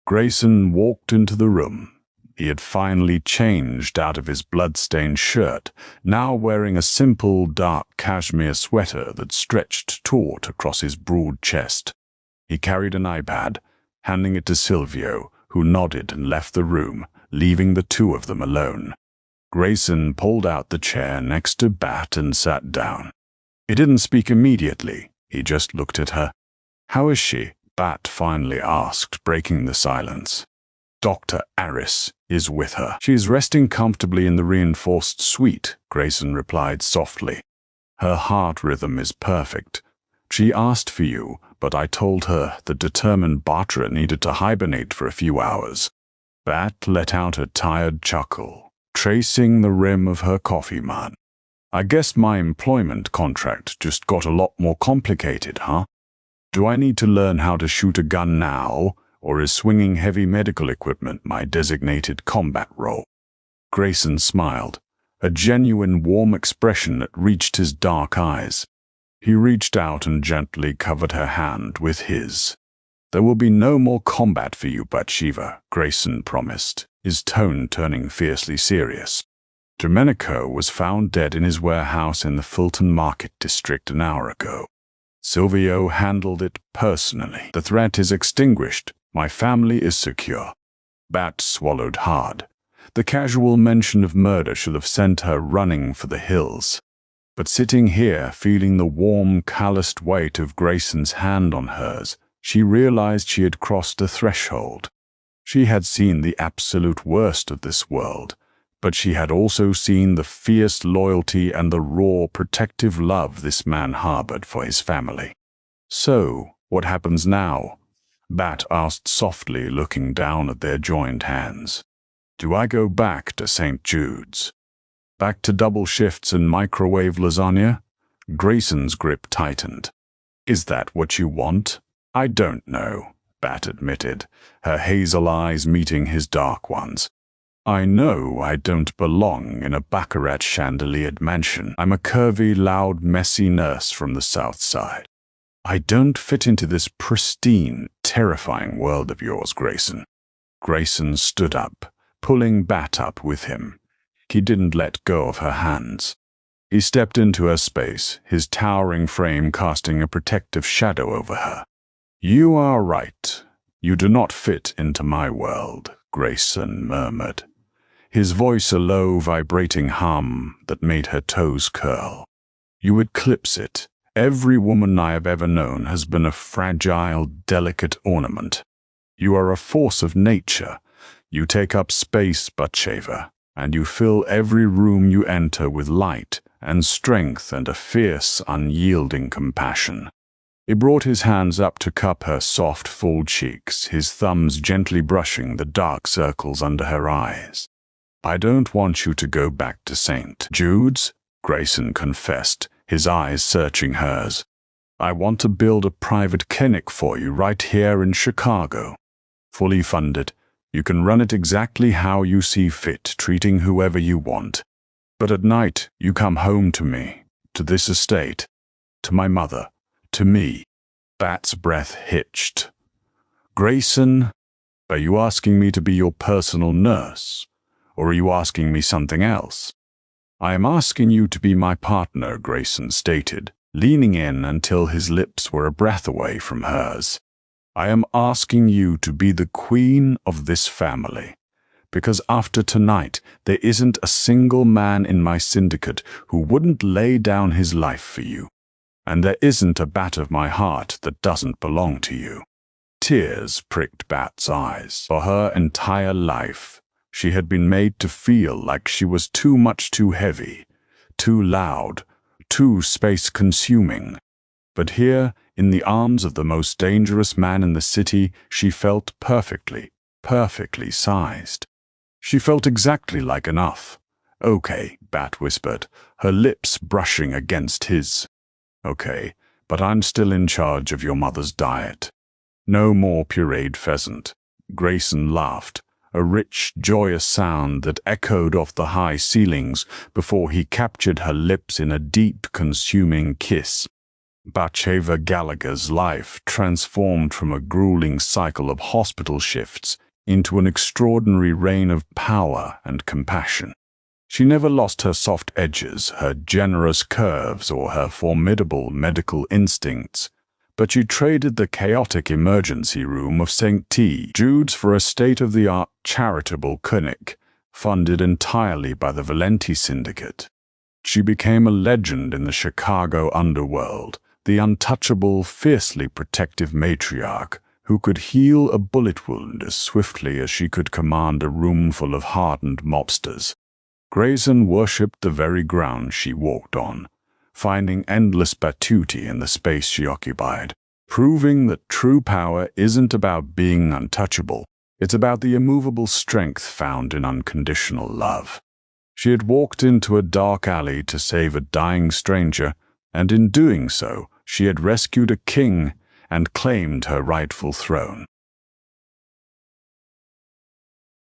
Grayson walked into the room. He had finally changed out of his blood-stained shirt, now wearing a simple, dark cashmere sweater that stretched taut across his broad chest. He carried an iPad, handing it to Silvio, who nodded and left the room, leaving the 2 of them alone. Grayson pulled out the chair next to Bat and sat down. He didn't speak immediately. He just looked at her. "How is she?" Bat finally asked, breaking the silence. "Dr. Aris is with her. She's resting comfortably in the reinforced suite," Grayson replied softly. "Her heart rhythm is perfect. She asked for you, but I told her the determined Batra needed to hibernate for a few hours." Bat let out a tired chuckle, tracing the rim of her coffee mug. "I guess my employment contract just got a lot more complicated, huh? Do I need to learn how to shoot a gun now, or is swinging heavy medical equipment my designated combat role?" Grayson smiled, a genuine warm expression that reached his dark eyes. He reached out and gently covered her hand with his. "There will be no more combat for you, Bathsheba," Grayson promised, his tone turning fiercely serious. "Domenico was found dead in his warehouse in the Fulton Market District an hour ago. Silvio handled it personally. The threat is extinguished. My family is secure." Bat swallowed hard. The casual mention of murder should have sent her running for the hills. But sitting here, feeling the warm, calloused weight of Grayson's hand on hers, she realized she had crossed a threshold. She had seen the absolute worst of this world, but she had also seen the fierce loyalty and the raw, protective love this man harbored for his family. "So, what happens now?" Bat asked softly, looking down at their joined hands. "Do I go back to St. Jude's? Back to double shifts and microwave lasagna?" Grayson's grip tightened. "Is that what you want?" "I don't know," Bat admitted, her hazel eyes meeting his dark ones. "I know I don't belong in a baccarat chandeliered mansion. I'm a curvy, loud, messy nurse from the South Side. I don't fit into this pristine, terrifying world of yours, Grayson." Grayson stood up, pulling Bat up with him. He didn't let go of her hands. He stepped into her space, his towering frame casting a protective shadow over her. "You are right. You do not fit into my world," Grayson murmured, his voice a low, vibrating hum that made her toes curl. "You eclipse it. Every woman I have ever known has been a fragile, delicate ornament. You are a force of nature. You take up space, Bathsheba, and you fill every room you enter with light and strength and a fierce, unyielding compassion." He brought his hands up to cup her soft, full cheeks, his thumbs gently brushing the dark circles under her eyes. "I don't want you to go back to St. Jude's," Grayson confessed, his eyes searching hers. "I want to build a private clinic for you right here in Chicago. Fully funded. You can run it exactly how you see fit, treating whoever you want. But at night, you come home to me, to this estate, to my mother, to me." Bat's breath hitched. "Grayson, are you asking me to be your personal nurse, or are you asking me something else?" "I am asking you to be my partner," Grayson stated, leaning in until his lips were a breath away from hers. "I am asking you to be the queen of this family, because after tonight, there isn't a single man in my syndicate who wouldn't lay down his life for you. And there isn't a bat of my heart that doesn't belong to you." Tears pricked Bat's eyes. For her entire life, she had been made to feel like she was too much too heavy, too loud, too space-consuming. But here, in the arms of the most dangerous man in the city, she felt perfectly, perfectly sized. She felt exactly like enough. "Okay," Bat whispered, her lips brushing against his. "Okay, but I'm still in charge of your mother's diet. No more pureed pheasant." Grayson laughed, a rich, joyous sound that echoed off the high ceilings before he captured her lips in a deep, consuming kiss. Bathsheba Gallagher's life transformed from a grueling cycle of hospital shifts into an extraordinary reign of power and compassion. She never lost her soft edges, her generous curves, or her formidable medical instincts, but she traded the chaotic emergency room of St. Jude's for a state-of-the-art charitable clinic funded entirely by the Valenti Syndicate. She became a legend in the Chicago underworld, the untouchable, fiercely protective matriarch who could heal a bullet wound as swiftly as she could command a room full of hardened mobsters. Grayson worshipped the very ground she walked on, finding endless gratuity in the space she occupied, proving that true power isn't about being untouchable. It's about the immovable strength found in unconditional love. She had walked into a dark alley to save a dying stranger, and in doing so, she had rescued a king and claimed her rightful throne.